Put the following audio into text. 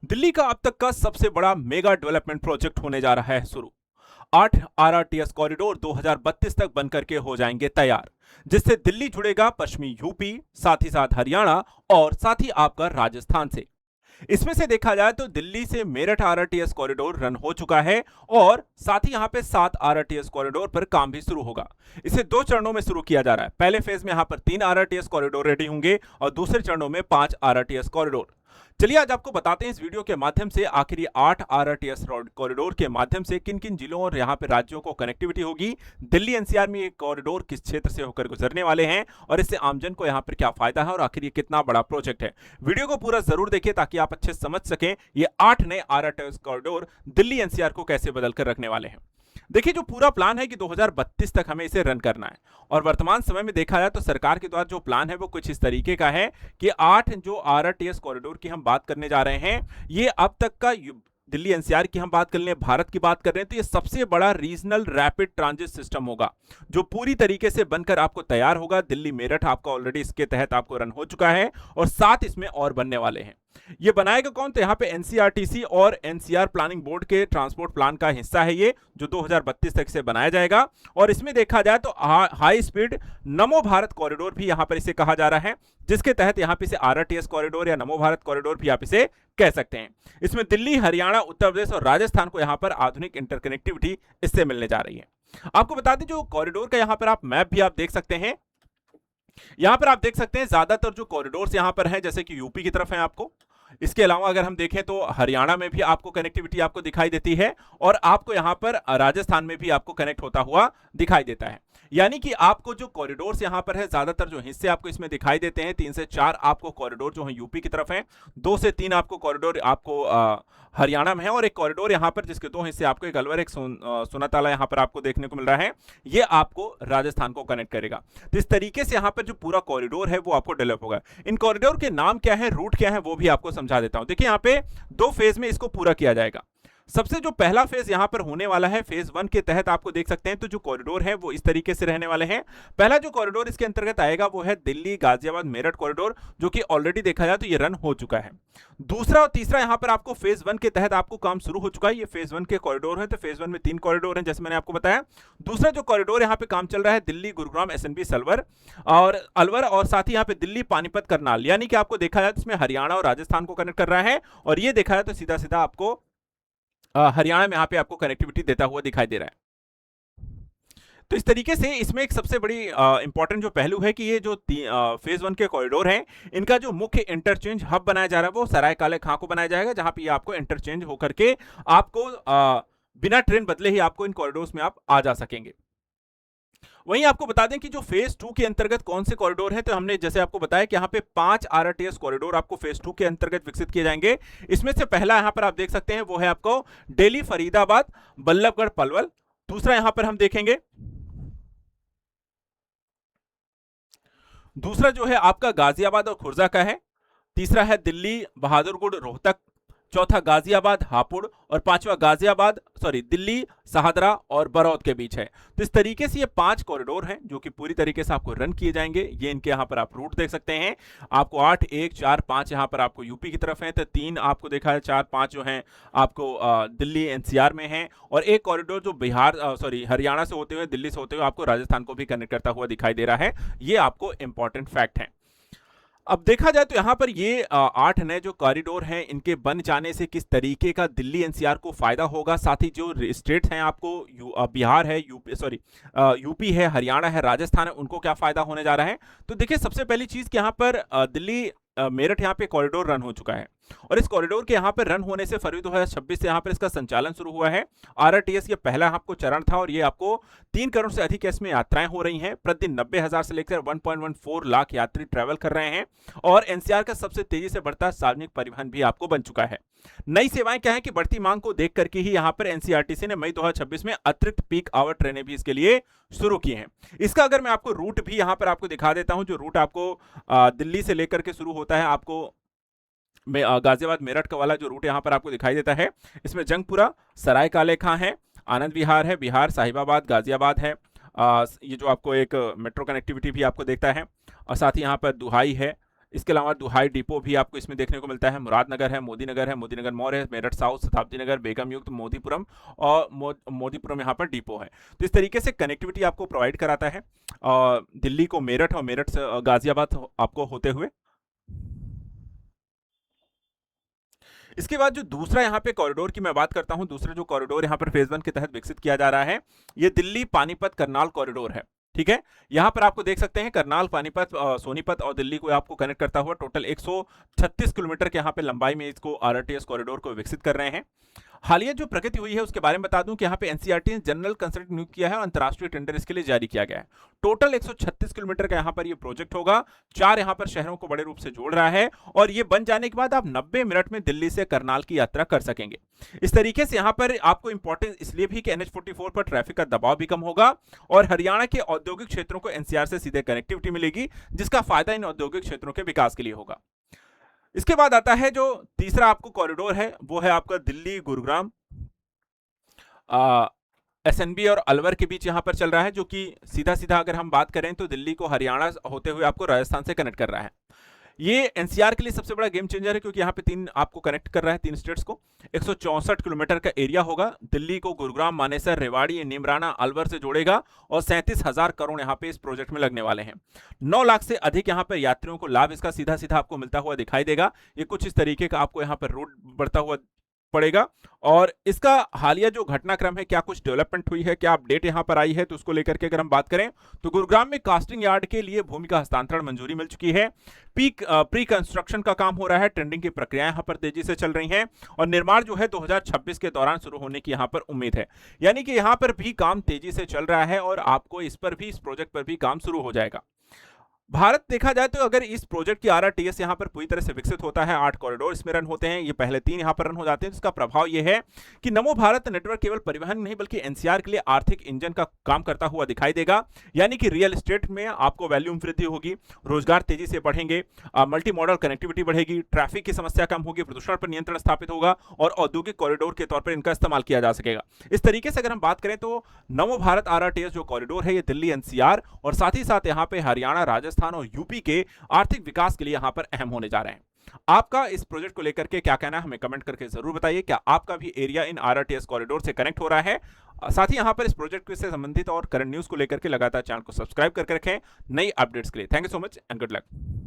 दिल्ली का अब तक का सबसे बड़ा मेगा डेवलपमेंट प्रोजेक्ट होने जा रहा है शुरू। 8 आरआरटीएस कॉरिडोर 2032 तक बनकर के हो जाएंगे तैयार, जिससे दिल्ली जुड़ेगा पश्चिमी यूपी, साथ ही साथ हरियाणा और साथ ही आपका राजस्थान से। इसमें से देखा जाए तो दिल्ली से मेरठ आरआरटीएस कॉरिडोर रन हो चुका है और साथ ही यहां पे 7 आरआरटीएस कॉरिडोर पर काम भी शुरू होगा। इसे 2 चरणों में शुरू किया जा रहा है। पहले फेज में यहां पर 3 आरआरटीएस कॉरिडोर रेडी होंगे और दूसरे चरणों में 5 आरआरटीएस कॉरिडोर। चलिए आज आपको बताते हैं इस वीडियो के माध्यम से आखिर ये 8 आरआरटीएस कॉरिडोर के माध्यम से किन किन जिलों और यहां पे राज्यों को कनेक्टिविटी होगी, दिल्ली एनसीआर में ये कॉरिडोर किस क्षेत्र से होकर गुजरने वाले हैं और इससे आमजन को यहां पर क्या फायदा है और आखिर ये कितना बड़ा प्रोजेक्ट है। वीडियो को पूरा जरूर देखिए ताकि आप अच्छे समझ सकें ये 8 नए आरआरटीएस कॉरिडोर दिल्ली एनसीआर को कैसे बदल कर रखने वाले हैं। देखिए जो पूरा प्लान है कि 2032 तक हमें इसे रन करना है और वर्तमान समय में देखा जाए तो सरकार के द्वारा जो प्लान है वो कुछ इस तरीके का है कि 8 जो आरआरटीएस कॉरिडोर की हम बात करने जा रहे हैं, ये अब तक का दिल्ली एनसीआर की हम बात कर लें, भारत की बात कर रहे हैं तो ये सबसे बड़ा रीजनल रैपिड ट्रांजिट सिस्टम होगा जो पूरी तरीके से बनकर आपको तैयार होगा। दिल्ली मेरठ आपका ऑलरेडी इसके तहत आपको रन हो चुका है और 7 इसमें और बनने वाले हैं। ये बनाएगा कौन? तो यहाँ पे एनसीआरटीसी और एनसीआर प्लानिंग बोर्ड के ट्रांसपोर्ट प्लान का हिस्सा है ये, जो 2032 तक से बनाया जाएगा। और इसमें देखा जाए तो हाई स्पीड नमो भारत कॉरिडोर भी यहाँ पर इसे कहा जा रहा है, जिसके तहत यहाँ पे इसे आरआरटीएस कॉरिडोर या नमो भारत कॉरिडोर भी आप इसे कह सकते हैं। इसमें दिल्ली, हरियाणा, उत्तर प्रदेश और राजस्थान को यहाँ पर आधुनिक इंटरकनेक्टिविटी इससे मिलने जा रही है। आपको बता दें जो कॉरिडोर का यहाँ पर आप मैप भी आप देख सकते हैं। यहां पर आप देख सकते हैं ज्यादातर जो कॉरिडोर्स यहां पर हैं जैसे कि यूपी की तरफ है आपको। इसके अलावा अगर हम देखें तो हरियाणा में भी आपको कनेक्टिविटी आपको दिखाई देती है और आपको यहां पर राजस्थान में भी आपको कनेक्ट होता हुआ दिखाई देता है। यानी कि आपको जो कॉरिडोर्स यहां पर है ज्यादातर जो हिस्से आपको इसमें दिखाई देते हैं, 3 से 4 आपको कॉरिडोर जो है यूपी की तरफ है, 2 से 3 आपको कॉरिडोर आपको हरियाणा में है और एक कॉरिडोर यहां पर जिसके 2 हिस्से आपको, एक अलवर एक सोनाताला यहां पर आपको देखने को मिल रहा है, ये आपको राजस्थान को कनेक्ट करेगा। तो इस तरीके से यहां पर जो पूरा कॉरिडोर है वो आपको डेवलप होगा। इन कॉरिडोर के नाम क्या है, रूट क्या है, वो भी आपको समझा देता हूं। देखिए यहां पे 2 फेज में इसको पूरा किया जाएगा। सबसे जो पहला फेज यहां पर होने वाला है, फेज 1 के तहत आपको देख सकते हैं तो जो कॉरिडोर है वो इस तरीके से रहने वाले हैं। पहला जो कॉरिडोर इसके अंतर्गत आएगा वो है दिल्ली गाजियाबाद मेरठ कॉरिडोर, जो कि ऑलरेडी देखा जाए तो ये रन हो चुका है। दूसरा और तीसरा यहां पर आपको फेज 1 के तहत आपको काम शुरू हो चुका है। ये फेज 1 के कॉरिडोर है, तो फेज 1 में 3 कॉरिडोर हैं जैसे मैंने आपको बताया। दूसरा जो कॉरिडोर यहां पे काम चल रहा है दिल्ली गुरुग्राम एसएनबी सलवर और अलवर और साथ ही यहां पे दिल्ली पानीपत करनाल, यानी कि आपको देखा जाए तो इसमें हरियाणा और राजस्थान को कनेक्ट कर रहा है और ये देखा जाए तो सीधा सीधा आपको हरियाणा में यहाँ पे आपको कनेक्टिविटी देता हुआ दिखाई दे रहा है। तो इस तरीके से इसमें एक सबसे बड़ी इंपॉर्टेंट जो पहलू है कि ये जो फेज 1 के कॉरिडोर हैं, इनका जो मुख्य इंटरचेंज हब बनाया जा रहा है वो सराय काले खां को बनाया जाएगा, जहां पे ये आपको इंटरचेंज होकर के आपको बिना ट्रेन बदले ही आपको इन कॉरिडोर्स में आप आ जा सकेंगे। वहीं आपको बता दें कि जो फेज 2 के अंतर्गत कौन से कॉरिडोर हैं, तो हमने जैसे आपको बताया कि यहाँ पे 5 आरआरटीएस कॉरिडोर आपको फेज 2 के अंतर्गत विकसित किए जाएंगे। इसमें से पहला यहाँ पर आप देख सकते हैं वो है आपको दिल्ली फरीदाबाद बल्लभगढ़ पलवल। दूसरा यहां पर हम देखेंगे, दूसरा जो है आपका गाजियाबाद और खुर्जा का है। तीसरा है दिल्ली बहादुरगढ़ रोहतक। चौथा गाजियाबाद हापुड़ और पांचवा दिल्ली सहादरा और बरौद के बीच है। तो इस तरीके से ये 5 कॉरिडोर हैं जो कि पूरी तरीके से आपको रन किए जाएंगे। ये इनके यहाँ पर आप रूट देख सकते हैं। आपको 8, 1, 4, 5 यहाँ पर आपको यूपी की तरफ है, तो 3 आपको देखा है, 4, 5 जो हैं आपको दिल्ली एनसीआर में है और एक कॉरिडोर जो हरियाणा से होते हुए दिल्ली से होते हुए आपको राजस्थान को भी कनेक्ट करता हुआ दिखाई दे रहा है। ये आपको इंपॉर्टेंट फैक्ट है। अब देखा जाए तो यहां पर ये 8 नए जो कॉरिडोर हैं, इनके बन जाने से किस तरीके का दिल्ली एनसीआर को फायदा होगा, साथ ही जो स्टेट्स हैं आपको बिहार है, यूपी है, हरियाणा है, राजस्थान है, उनको क्या फायदा होने जा रहा है। तो देखिए सबसे पहली चीज कि यहां पर दिल्ली मेरठ यहाँ पे कॉरिडोर रन हो चुका है और इस कॉरिडोर के यहाँ पर रन होने से फरवरी 2026 से यहाँ पर इसका संचालन शुरू हुआ है। आरआरटीएस ये पहला आपको चरण था और ये आपको 3 करोड़ से अधिक इसमें यात्राएं हो रही हैं। प्रतिदिन 90,000 से लेकर 1.14 लाख यात्री ट्रैवल कर रहे हैं और एनसीआर का सबसे तेजी से बढ़ता सार्वजनिक परिवहन भी आपको बन चुका है। नई सेवाएं क्या है कि बढ़ती मांग को देख करके ही यहाँ पर एनसीआरटीसी ने मई 2026 में अतिरिक्त पीक आवर ट्रेनें भी इसके लिए शुरू की हैं। इसका अगर मैं आपको रूट भी यहाँ पर आपको दिखा देता हूं, जो रूट आपको दिल्ली से लेकर के शुरू होता है, आपको गाजियाबाद मेरठ का वाला जो रूट यहाँ पर आपको दिखाई देता है, इसमें जंगपुरा, सराय काले खां है, आनंद विहार है, बिहार साहिबाबाद, गाजियाबाद है। ये जो आपको एक मेट्रो कनेक्टिविटी भी आपको देखता है और साथ ही यहाँ पर दुहाई है, इसके अलावा दुहाई डिपो भी आपको इसमें देखने को मिलता है, मुरादनगर है, मोदीनगर मॉल है, मेरठ साउथ, शताब्दी नगर, बेगम युक्त, मोदीपुरम और मोदीपुरम यहाँ पर डिपो है। तो इस तरीके से कनेक्टिविटी आपको प्रोवाइड कराता है दिल्ली को मेरठ और मेरठ से गाजियाबाद आपको होते हुए। इसके बाद जो दूसरा यहाँ पे कॉरिडोर की मैं बात करता हूँ, दूसरा जो कॉरिडोर यहाँ पर फेज 1 के तहत विकसित किया जा रहा है, ये दिल्ली पानीपत करनाल कॉरिडोर है। ठीक है, यहाँ पर आपको देख सकते हैं करनाल, पानीपत, सोनीपत और दिल्ली को आपको कनेक्ट करता हुआ टोटल 136 किलोमीटर के यहाँ पे लंबाई में इसको आरआरटीएस कॉरिडोर को विकसित कर रहे हैं। हालिया जो प्रगति हुई है उसके बारे में बता दूं कि यहाँ पे एनसीईआरटी ने जनरल कंसल्टेंट नियुक्त किया है और अंतर्राष्ट्रीय टेंडर इसके लिए जारी किया गया है। टोटल 136 किलोमीटर का यहाँ पर ये प्रोजेक्ट होगा, 4 यहाँ पर शहरों को बड़े रूप से जोड़ रहा है और ये बन जाने के बाद आप 90 मिनट में दिल्ली से करनाल की यात्रा कर सकेंगे। इस तरीके से यहाँ पर आपको इंपॉर्टेंस इसलिए भी कि NH-44 पर ट्रैफिक का दबाव भी कम होगा और हरियाणा के औद्योगिक क्षेत्रों को एनसीआर से सीधे कनेक्टिविटी मिलेगी, जिसका फायदा इन औद्योगिक क्षेत्रों के विकास के लिए होगा। इसके बाद आता है जो तीसरा आपको कॉरिडोर है, वो है आपका दिल्ली गुरुग्राम एसएनबी और अलवर के बीच यहाँ पर चल रहा है, जो कि सीधा सीधा अगर हम बात करें तो दिल्ली को हरियाणा होते हुए आपको राजस्थान से कनेक्ट कर रहा है। ये एनसीआर के लिए सबसे बड़ा गेम चेंजर है क्योंकि यहाँ पे 3 आपको कनेक्ट कर रहा है, 3 स्टेट्स को। 164 किलोमीटर का एरिया होगा, दिल्ली को गुरुग्राम, मानेसर, रेवाड़ी, नीमराना, अलवर से जोड़ेगा और 37,000 करोड़ यहाँ पे इस प्रोजेक्ट में लगने वाले हैं। 9 लाख से अधिक यहाँ पर यात्रियों को लाभ इसका सीधा सीधा आपको मिलता हुआ दिखाई देगा। ये कुछ इस तरीके का आपको यहाँ पर रूट बढ़ता हुआ पड़ेगा और इसका हालिया जो घटनाक्रम है, क्या कुछ डेवलपमेंट हुई है, क्या अपडेट यहां पर आई है, तो उसको लेकर के अगर हम बात करें तो गुरुग्राम में कास्टिंग यार्ड के लिए भूमि का हस्तांतरण मंजूरी मिल चुकी है। प्री कंस्ट्रक्शन का काम हो रहा है, टेंडरिंग की प्रक्रियाएं यहां पर तेजी से चल रही हैं और निर्माण जो है 2026 के दौरान शुरू होने की यहां पर उम्मीद है। यानी कि यहां पर भी काम तेजी से चल रहा है और आपको इस पर भी, इस प्रोजेक्ट पर भी काम शुरू हो जाएगा। भारत देखा जाए तो अगर इस प्रोजेक्ट की आरआरटीएस यहां पर पूरी तरह से विकसित होता है, 8 कॉरिडोर इसमें रन होते हैं, ये पहले 3 यहां पर रन हो जाते हैं, जिसका प्रभाव ये है कि नमो भारत नेटवर्क केवल परिवहन नहीं बल्कि एनसीआर के लिए आर्थिक इंजन का काम करता हुआ दिखाई देगा। यानी कि रियल एस्टेट में आपको वैल्यूम वृद्धि होगी, रोजगार तेजी से बढ़ेंगे, मल्टी मॉडल कनेक्टिविटी बढ़ेगी, ट्रैफिक की समस्या कम होगी, प्रदूषण पर नियंत्रण स्थापित होगा और औद्योगिक कॉरिडोर के तौर पर इनका इस्तेमाल किया जा सकेगा। इस तरीके से अगर हम बात करें तो नमो भारत आरआरटीएस जो कॉरिडोर है, ये दिल्ली एनसीआर और साथ ही साथ यहाँ पे हरियाणा, राजस्थान और यूपी के आर्थिक विकास के लिए यहां पर अहम होने जा रहे हैं। आपका इस प्रोजेक्ट को लेकर के क्या कहना है, हमें कमेंट करके जरूर बताइए। क्या आपका भी एरिया इन आरआरटीएस कॉरिडोर से कनेक्ट हो रहा है? साथ ही यहां पर इस प्रोजेक्ट से संबंधित और करंट न्यूज को लेकर के लगातार चैनल को सब्सक्राइब करके रखें नई अपडेट्स के लिए। Thank you so much and good luck.